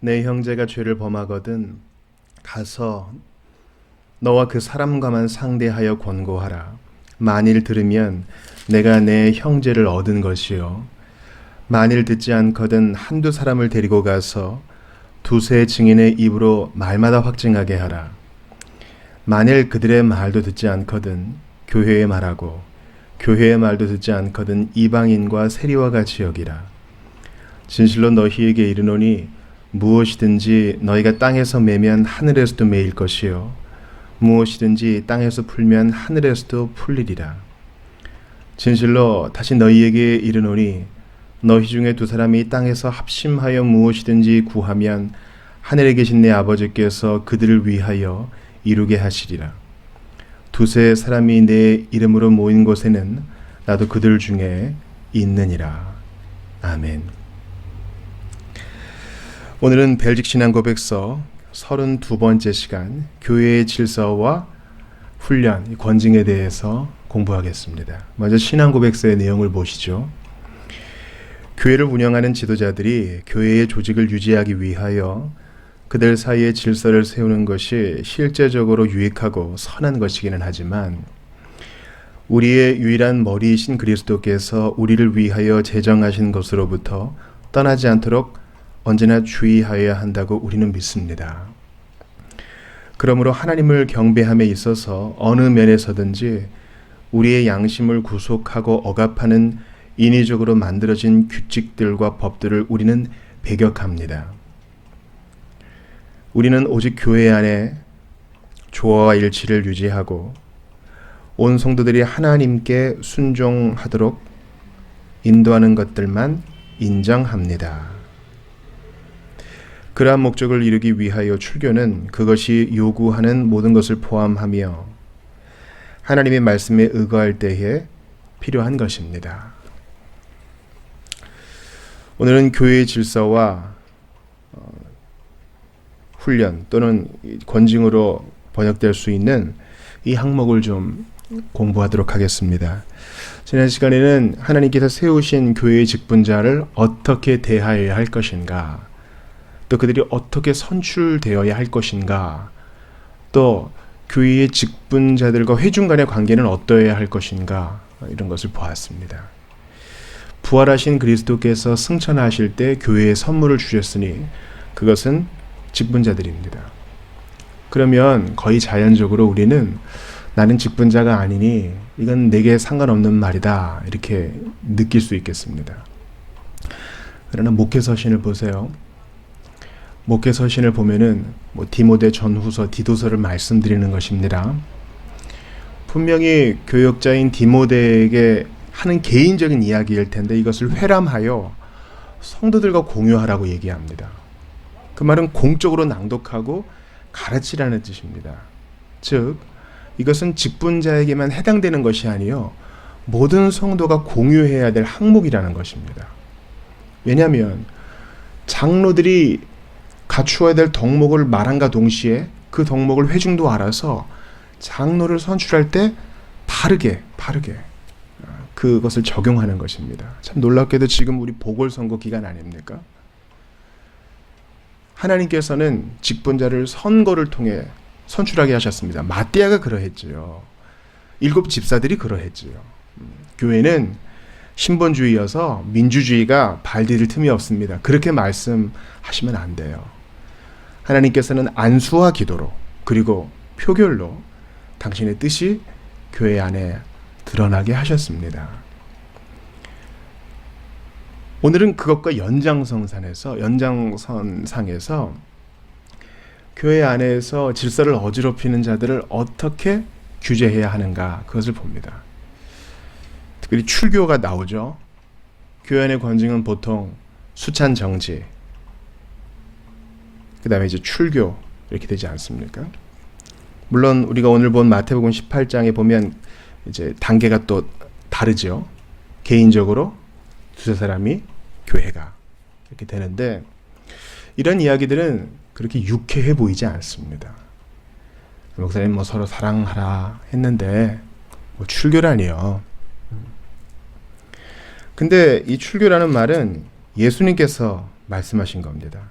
내 형제가 죄를 범하거든 가서 너와 그 사람과만 상대하여 권고하라. 만일 들으면 내가 내 형제를 얻은 것이요 만일 듣지 않거든 한두 사람을 데리고 가서 두세 증인의 입으로 말마다 확증하게 하라. 만일 그들의 말도 듣지 않거든 교회에 말하고 교회의 말도 듣지 않거든 이방인과 세리와 같이 여기라. 진실로 너희에게 이르노니 무엇이든지 너희가 땅에서 매면 하늘에서도 매일 것이요 무엇이든지 땅에서 풀면 하늘에서도 풀리리라. 진실로 다시 너희에게 이르노니 너희 중에 두 사람이 땅에서 합심하여 무엇이든지 구하면 하늘에 계신 내 아버지께서 그들을 위하여 이루게 하시리라. 두세 사람이 내 이름으로 모인 곳에는 나도 그들 중에 있느니라. 아멘. 오늘은 벨직 신앙 고백서 32번째 시간 교회의 질서와 훈련, 권징에 대해서 공부하겠습니다. 먼저 신앙 고백서의 내용을 보시죠. 교회를 운영하는 지도자들이 교회의 조직을 유지하기 위하여 그들 사이에 질서를 세우는 것이 실제적으로 유익하고 선한 것이기는 하지만 우리의 유일한 머리이신 그리스도께서 우리를 위하여 제정하신 것으로부터 떠나지 않도록 언제나 주의하여야 한다고 우리는 믿습니다. 그러므로 하나님을 경배함에 있어서 어느 면에서든지 우리의 양심을 구속하고 억압하는 인위적으로 만들어진 규칙들과 법들을 우리는 배격합니다. 우리는 오직 교회 안에 조화와 일치를 유지하고 온 성도들이 하나님께 순종하도록 인도하는 것들만 인정합니다. 그러한 목적을 이루기 위하여 출교는 그것이 요구하는 모든 것을 포함하며 하나님의 말씀에 의거할 때에 필요한 것입니다. 오늘은 교회의 질서와 훈련 또는 권징으로 번역될 수 있는 이 항목을 좀 공부하도록 하겠습니다. 지난 시간에는 하나님께서 세우신 교회의 직분자를 어떻게 대하여야 할 것인가, 또 그들이 어떻게 선출되어야 할 것인가, 또 교회의 직분자들과 회중 간의 관계는 어떠해야 할 것인가, 이런 것을 보았습니다. 부활하신 그리스도께서 승천하실 때 교회에 선물을 주셨으니 그것은 직분자들입니다. 그러면 거의 자연적으로 우리는 나는 직분자가 아니니 이건 내게 상관없는 말이다 이렇게 느낄 수 있겠습니다. 그러나 목회서신을 보세요. 목회서신을 보면은 디모데 전후서, 디도서를 말씀드리는 것입니다. 분명히 교역자인 디모데에게 하는 개인적인 이야기일 텐데 이것을 회람하여 성도들과 공유하라고 얘기합니다. 그 말은 공적으로 낭독하고 가르치라는 뜻입니다. 즉 이것은 직분자에게만 해당되는 것이 아니요 모든 성도가 공유해야 될 항목이라는 것입니다. 왜냐하면 장로들이 갖추어야 될 덕목을 말함과 동시에 그 덕목을 회중도 알아서 장로를 선출할 때 바르게 그것을 적용하는 것입니다. 참 놀랍게도 지금 우리 보궐선거 기간 아닙니까? 하나님께서는 직분자를 선거를 통해 선출하게 하셨습니다. 마띠아가 그러했지요. 7 집사들이 그러했지요. 교회는 신본주의여서 민주주의가 발디딜 틈이 없습니다. 그렇게 말씀하시면 안 돼요. 하나님께서는 안수와 기도로 그리고 표결로 당신의 뜻이 교회 안에 드러나게 하셨습니다. 오늘은 그것과 연장선상에서 교회 안에서 질서를 어지럽히는 자들을 어떻게 규제해야 하는가 그것을 봅니다. 특별히 출교가 나오죠. 교회 안의 권징은 보통 수찬 정지, 그 다음에 이제 출교 이렇게 되지 않습니까? 물론 우리가 오늘 본 마태복음 18장에 보면 이제 단계가 또 다르죠. 개인적으로 두세 사람이 교회가 이렇게 되는데 이런 이야기들은 그렇게 유쾌해 보이지 않습니다. 목사님 서로 사랑하라 했는데 출교라니요. 근데 이 출교라는 말은 예수님께서 말씀하신 겁니다.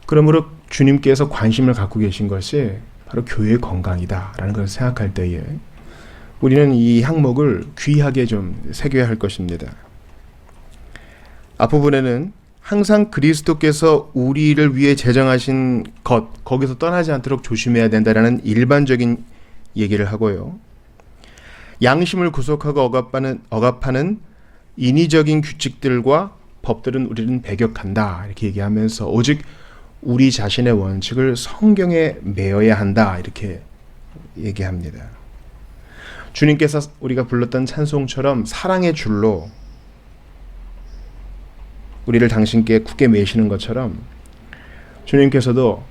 그러므로 주님께서 관심을 갖고 계신 것이 바로 교회의 건강이다라는 것을 생각할 때에 우리는 이 항목을 귀하게 좀 새겨야 할 것입니다. 앞부분에는 항상 그리스도께서 우리를 위해 제정하신 것, 거기서 떠나지 않도록 조심해야 된다라는 일반적인 얘기를 하고요. 양심을 구속하고 억압하는 인위적인 규칙들과 법들은 우리는 배격한다 이렇게 얘기하면서 오직 우리 자신의 원칙을 성경에 매어야 한다 이렇게 얘기합니다. 주님께서 우리가 불렀던 찬송처럼 사랑의 줄로 우리를 당신께 굳게 매시는 것처럼 주님께서도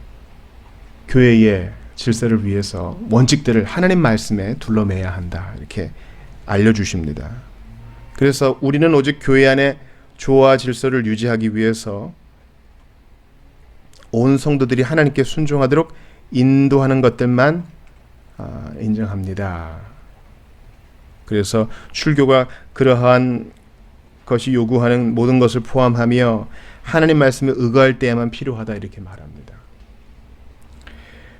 교회의 질서를 위해서 원칙들을 하나님 말씀에 둘러매야 한다 이렇게 알려주십니다. 그래서 우리는 오직 교회 안에 조화 질서를 유지하기 위해서 온 성도들이 하나님께 순종하도록 인도하는 것들만 인정합니다. 그래서 출교가 그러한 것이 요구하는 모든 것을 포함하며 하나님 말씀에 의거할 때에만 필요하다 이렇게 말합니다.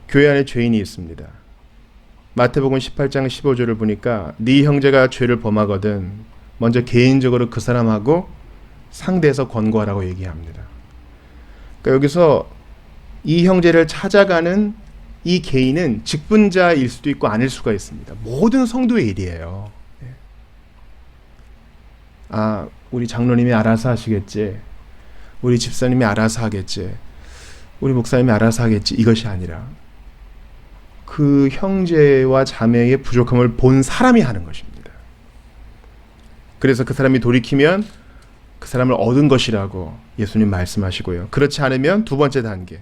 교회 안에 죄인이 있습니다. 마태복음 18장 15절을 보니까 네 형제가 죄를 범하거든 먼저 개인적으로 그 사람하고 상대해서 권고하라고 얘기합니다. 그러니까 여기서 이 형제를 찾아가는 이 개인은 직분자일 수도 있고 아닐 수가 있습니다. 모든 성도의 일이에요. 우리 장로님이 알아서 하시겠지. 우리 집사님이 알아서 하겠지. 우리 목사님이 알아서 하겠지. 이것이 아니라 그 형제와 자매의 부족함을 본 사람이 하는 것입니다. 그래서 그 사람이 돌이키면 그 사람을 얻은 것이라고 예수님 말씀하시고요. 그렇지 않으면 두 번째 단계,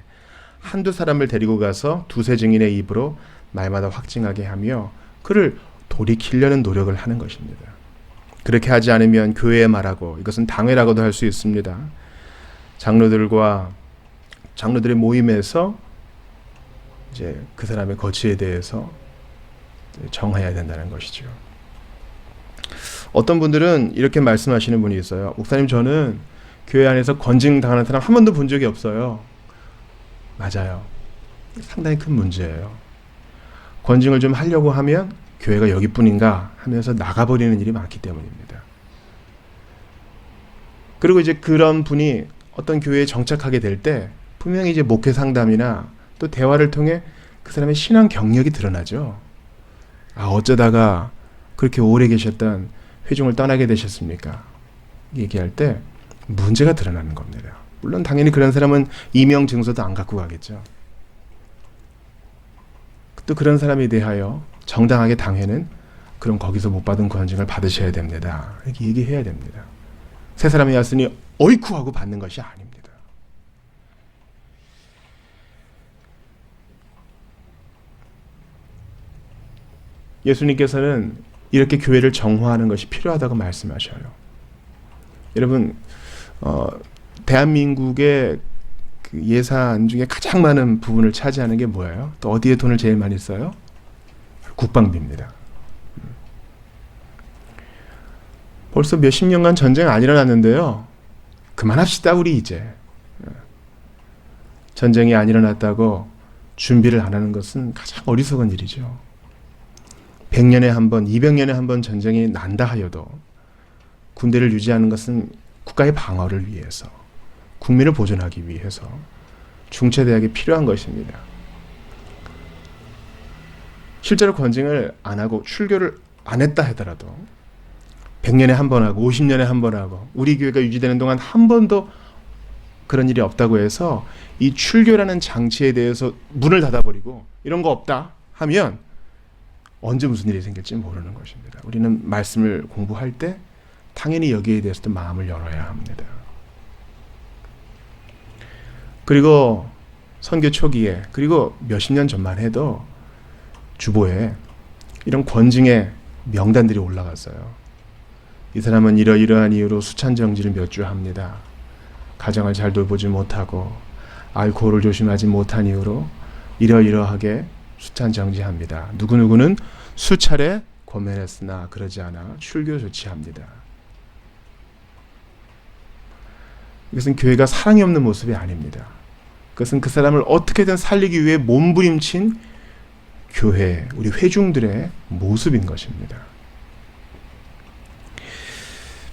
한두 사람을 데리고 가서 두세 증인의 입으로 말마다 확증하게 하며 그를 돌이키려는 노력을 하는 것입니다. 그렇게 하지 않으면 교회에 말하고, 이것은 당회라고도 할 수 있습니다, 장로들의 모임에서 이제 그 사람의 거취에 대해서 정해야 된다는 것이죠. 어떤 분들은 이렇게 말씀하시는 분이 있어요. 목사님, 저는 교회 안에서 권징당하는 사람 한 번도 본 적이 없어요. 맞아요. 상당히 큰 문제예요. 권징을 좀 하려고 하면 교회가 여기뿐인가 하면서 나가버리는 일이 많기 때문입니다. 그리고 이제 그런 분이 어떤 교회에 정착하게 될 때 분명히 이제 목회 상담이나 또 대화를 통해 그 사람의 신앙 경력이 드러나죠. 어쩌다가 그렇게 오래 계셨던 회중을 떠나게 되셨습니까? 얘기할 때 문제가 드러나는 겁니다. 물론 당연히 그런 사람은 이명 증서도 안 갖고 가겠죠. 또 그런 사람에 대하여 정당하게 당회는 그럼 거기서 못 받은 권징을 받으셔야 됩니다, 이렇게 얘기해야 됩니다. 새 사람이 왔으니 어이쿠 하고 받는 것이 아닙니다. 예수님께서는 이렇게 교회를 정화하는 것이 필요하다고 말씀하셔요. 여러분, 대한민국의 그 예산 중에 가장 많은 부분을 차지하는 게 뭐예요? 또 어디에 돈을 제일 많이 써요? 국방비입니다. 벌써 몇십 년간 전쟁 안 일어났는데요. 그만합시다, 우리 이제. 전쟁이 안 일어났다고 준비를 안 하는 것은 가장 어리석은 일이죠. 100년에 한 번, 200년에 한 번 전쟁이 난다 하여도 군대를 유지하는 것은 국가의 방어를 위해서, 국민을 보존하기 위해서 중체대학이 필요한 것입니다. 실제로 권징을 안 하고 출교를 안 했다 하더라도 100년에 한 번 하고 50년에 한 번 하고 우리 교회가 유지되는 동안 한 번도 그런 일이 없다고 해서 이 출교라는 장치에 대해서 문을 닫아버리고 이런 거 없다 하면 언제 무슨 일이 생길지 모르는 것입니다. 우리는 말씀을 공부할 때 당연히 여기에 대해서도 마음을 열어야 합니다. 그리고 선교 초기에, 그리고 몇십 년 전만 해도 주보에 이런 권징의 명단들이 올라갔어요. 이 사람은 이러이러한 이유로 수찬 정지를 몇 주 합니다. 가정을 잘 돌보지 못하고 알코올을 조심하지 못한 이유로 이러이러하게 수찬 정지합니다. 누구누구는 수차례 권면했으나 그러지 않아 출교 조치합니다. 이것은 교회가 사랑이 없는 모습이 아닙니다. 그것은 그 사람을 어떻게든 살리기 위해 몸부림친 교회, 우리 회중들의 모습인 것입니다.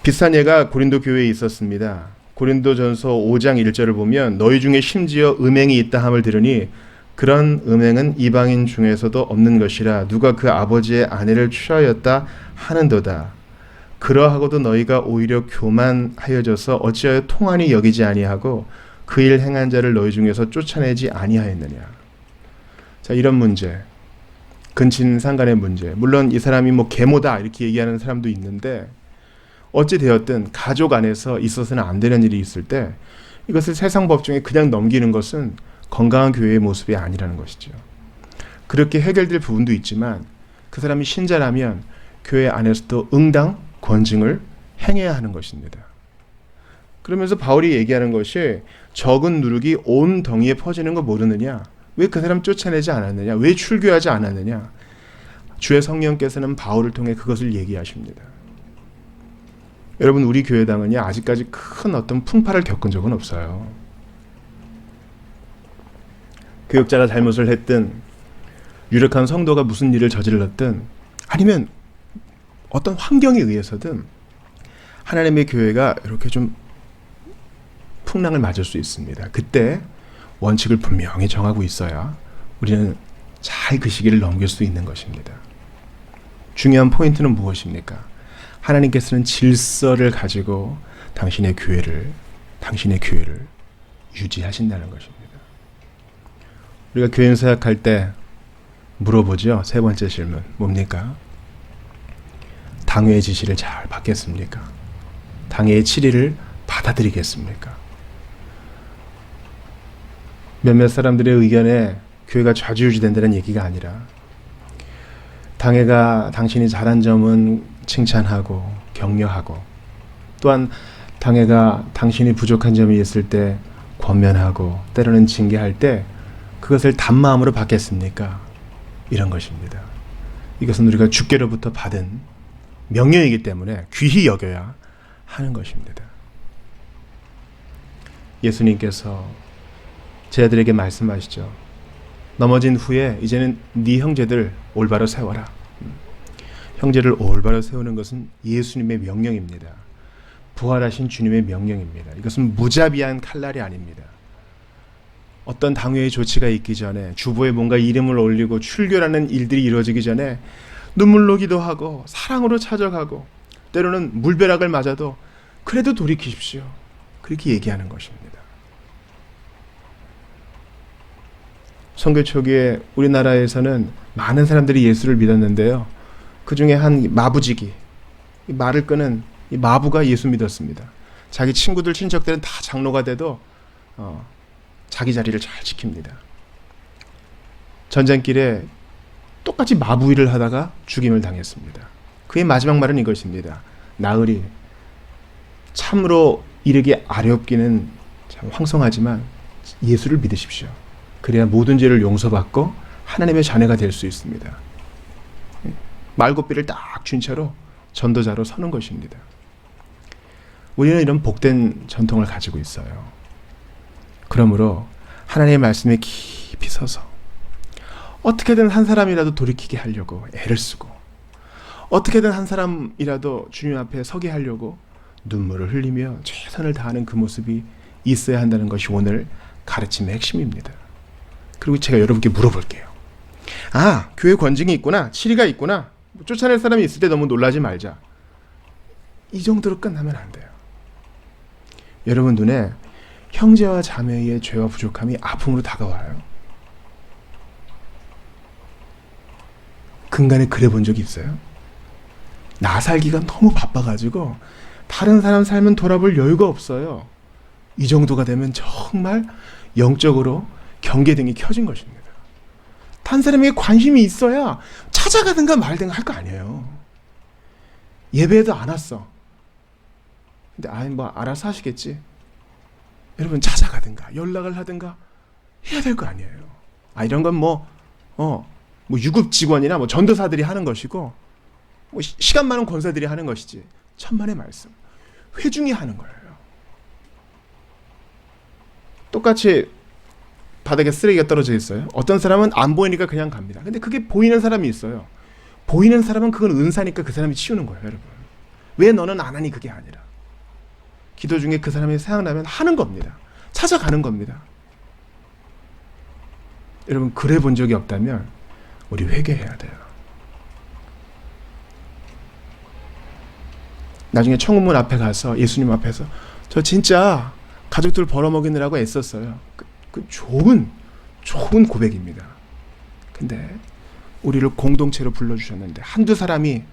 비슷한 예가 고린도 교회에 있었습니다. 고린도전서 5장 1절을 보면 너희 중에 심지어 음행이 있다 함을 들으니 그런 음행은 이방인 중에서도 없는 것이라 누가 그 아버지의 아내를 취하였다 하는도다. 그러하고도 너희가 오히려 교만하여져서 어찌하여 통한이 여기지 아니하고 그 일 행한 자를 너희 중에서 쫓아내지 아니하였느냐. 자, 이런 문제, 근친 상간의 문제. 물론 이 사람이 뭐 계모다 이렇게 얘기하는 사람도 있는데 어찌 되었든 가족 안에서 있어서는 안 되는 일이 있을 때 이것을 세상 법정에 그냥 넘기는 것은 건강한 교회의 모습이 아니라는 것이죠. 그렇게 해결될 부분도 있지만 그 사람이 신자라면 교회 안에서도 응당 권징을 행해야 하는 것입니다. 그러면서 바울이 얘기하는 것이 적은 누룩이 온 덩이에 퍼지는 거 모르느냐? 왜 그 사람 쫓아내지 않았느냐? 왜 출교하지 않았느냐? 주의 성령께서는 바울을 통해 그것을 얘기하십니다. 여러분, 우리 교회당은요, 아직까지 큰 어떤 풍파를 겪은 적은 없어요. 교육자가 잘못을 했든 유력한 성도가 무슨 일을 저질렀든 아니면 어떤 환경에 의해서든 하나님의 교회가 이렇게 좀 풍랑을 맞을 수 있습니다. 그때 원칙을 분명히 정하고 있어야 우리는 잘 그 시기를 넘길 수 있는 것입니다. 중요한 포인트는 무엇입니까? 하나님께서는 질서를 가지고 당신의 교회를 유지하신다는 것입니다. 우리가 교인 사역할 때 물어보죠. 세 번째 질문 뭡니까? 당회의 지시를 잘 받겠습니까? 당회의 치리를 받아들이겠습니까? 몇몇 사람들의 의견에 교회가 좌지우지된다는 얘기가 아니라 당회가 당신이 잘한 점은 칭찬하고 격려하고 또한 당회가 당신이 부족한 점이 있을 때 권면하고 때로는 징계할 때 그것을 단마음으로 받겠습니까? 이런 것입니다. 이것은 우리가 주께로부터 받은 명령이기 때문에 귀히 여겨야 하는 것입니다. 예수님께서 제 아들에게 말씀하시죠. 넘어진 후에 이제는 네 형제들 올바로 세워라. 형제를 올바로 세우는 것은 예수님의 명령입니다. 부활하신 주님의 명령입니다. 이것은 무자비한 칼날이 아닙니다. 어떤 당회의 조치가 있기 전에 주보에 뭔가 이름을 올리고 출교라는 일들이 이루어지기 전에 눈물로 기도하고 사랑으로 찾아가고 때로는 물벼락을 맞아도 그래도 돌이키십시오. 그렇게 얘기하는 것입니다. 선교 초기에 우리나라에서는 많은 사람들이 예수를 믿었는데요. 그 중에 한 마부지기, 말을 끄는 이 마부가 예수 믿었습니다. 자기 친구들, 친척들은 다 장로가 돼도 자기 자리를 잘 지킵니다. 전쟁길에 똑같이 마부 일을 하다가 죽임을 당했습니다. 그의 마지막 말은 이것입니다. 나으리, 참으로 이르기 어렵기는 참 황송하지만 예수를 믿으십시오. 그래야 모든 죄를 용서받고 하나님의 자녀가 될 수 있습니다. 말고삐를 딱 쥔 채로 전도자로 서는 것입니다. 우리는 이런 복된 전통을 가지고 있어요. 그러므로 하나님의 말씀에 깊이 서서 어떻게든 한 사람이라도 돌이키게 하려고 애를 쓰고 어떻게든 한 사람이라도 주님 앞에 서게 하려고 눈물을 흘리며 최선을 다하는 그 모습이 있어야 한다는 것이 오늘 가르침의 핵심입니다. 그리고 제가 여러분께 물어볼게요. 아, 교회 권징이 있구나, 치리가 있구나, 쫓아낼 사람이 있을 때 너무 놀라지 말자. 이 정도로 끝나면 안 돼요. 여러분 눈에 형제와 자매의 죄와 부족함이 아픔으로 다가와요. 근간에 그래 본 적이 있어요? 나 살기가 너무 바빠가지고 다른 사람 삶은 돌아볼 여유가 없어요. 이 정도가 되면 정말 영적으로 경계등이 켜진 것입니다. 한 사람에게 관심이 있어야 찾아가든가 말든가 할 거 아니에요. 예배에도 안 왔어. 근데 뭐 알아서 하시겠지. 여러분 찾아가든가 연락을 하든가 해야 될 거 아니에요. 이런 건 뭐 유급 직원이나 뭐 전도사들이 하는 것이고 뭐 시간 많은 권사들이 하는 것이지. 천만의 말씀. 회중이 하는 거예요. 똑같이 바닥에 쓰레기가 떨어져 있어요. 어떤 사람은 안 보이니까 그냥 갑니다. 근데 그게 보이는 사람이 있어요. 보이는 사람은 그건 은사니까 그 사람이 치우는 거예요, 여러분. 왜 너는 안 하니? 그게 아니라 기도 중에 그 사람이 생각나면 하는 겁니다. 찾아가는 겁니다. 여러분, 그래 본 적이 없다면 우리 회개해야 돼요. 나중에 천국문 앞에 가서 예수님 앞에서 저 진짜 가족들 벌어먹이느라고 애썼어요. 그 좋은 고백입니다. 근데 우리를 공동체로 불러주셨는데 한두 사람이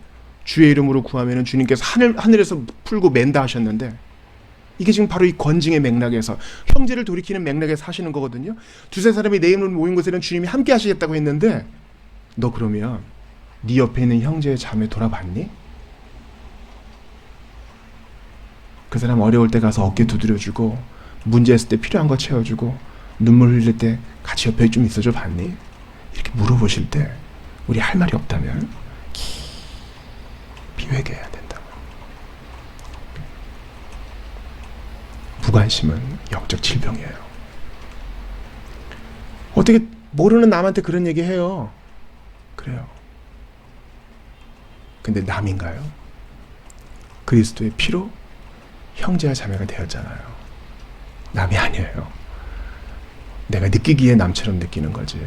주의 이름으로 구하면 주님께서 하늘에서 풀고 맨다 하셨는데, 이게 지금 바로 이 건징의 맥락에서 형제를 돌이키는 맥락에서 하시는 거거든요. 두세 사람이 내 이름으로 모인 곳에는 주님이 함께 하시겠다고 했는데, 너 그러면 네 옆에 있는 형제의 자매 돌아봤니? 그 사람 어려울 때 가서 어깨 두드려주고, 문제 있을 때 필요한 거 채워주고, 눈물 흘릴 때 같이 옆에 좀 있어줘 봤니? 이렇게 물어보실 때 우리 할 말이 없다면 깊이 회개해야 된다. 무관심은 영적 질병이에요. 어떻게 모르는 남한테 그런 얘기 해요? 그래요. 근데 남인가요? 그리스도의 피로 형제와 자매가 되었잖아요. 남이 아니에요. 내가 느끼기에 남처럼 느끼는 거지.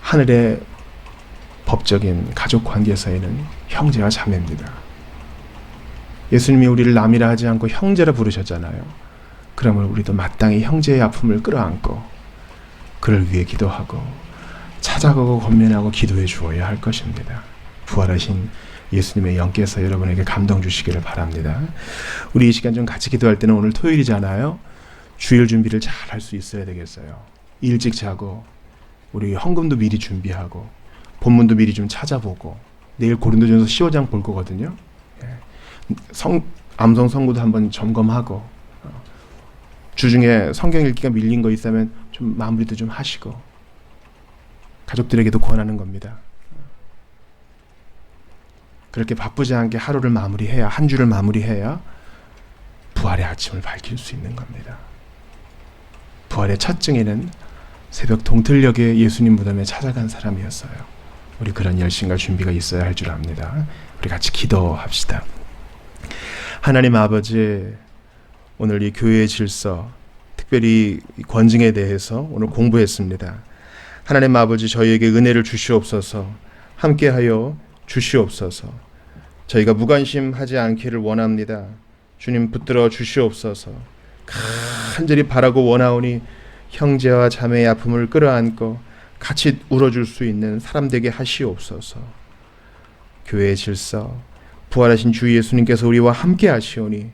하늘의 법적인 가족 관계에서는 형제와 자매입니다. 예수님이 우리를 남이라 하지 않고 형제라 부르셨잖아요. 그러면 우리도 마땅히 형제의 아픔을 끌어안고 그를 위해 기도하고 찾아가고 권면하고 기도해 주어야 할 것입니다. 부활하신 예수님의 영께서 여러분에게 감동 주시기를 바랍니다. 우리 이 시간 좀 같이 기도할 때는, 오늘 토요일이잖아요. 주일 준비를 잘 할 수 있어야 되겠어요. 일찍 자고 우리 헌금도 미리 준비하고 본문도 미리 좀 찾아보고, 내일 고린도전서 15장 볼 거거든요. 암송 성구도 한번 점검하고, 주중에 성경 읽기가 밀린 거 있으면 좀 마무리도 좀 하시고, 가족들에게도 권하는 겁니다. 그렇게 바쁘지 않게 하루를 마무리해야, 한 주를 마무리해야 부활의 아침을 밝힐 수 있는 겁니다. 부활의 첫 증인은 새벽 동틀녘에 예수님 무덤에 찾아간 사람이었어요. 우리 그런 열심과 준비가 있어야 할 줄 압니다. 우리 같이 기도합시다. 하나님 아버지, 오늘 이 교회의 질서, 특별히 권징에 대해서 오늘 공부했습니다. 하나님 아버지, 저희에게 은혜를 주시옵소서, 함께하여 주시옵소서. 저희가 무관심하지 않기를 원합니다. 주님 붙들어 주시옵소서. 간절히 바라고 원하오니 형제와 자매의 아픔을 끌어안고 같이 울어줄 수 있는 사람 되게 하시옵소서. 교회의 질서, 부활하신 주 예수님께서 우리와 함께 하시오니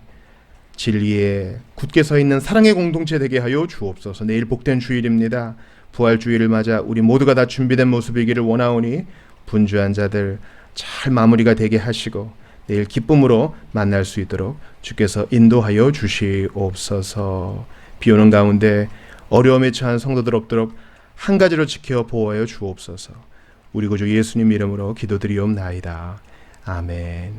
진리에 굳게 서 있는 사랑의 공동체 되게 하여 주옵소서. 내일 복된 주일입니다. 부활 주일을 맞아 우리 모두가 다 준비된 모습이기를 원하오니 분주한 자들 잘 마무리가 되게 하시고 내일 기쁨으로 만날 수 있도록 주께서 인도하여 주시옵소서. 비오는 가운데 어려움에 처한 성도들 없도록 한 가지로 지켜 보호하여 주옵소서. 우리 구주 예수님 이름으로 기도드리옵나이다. 아멘.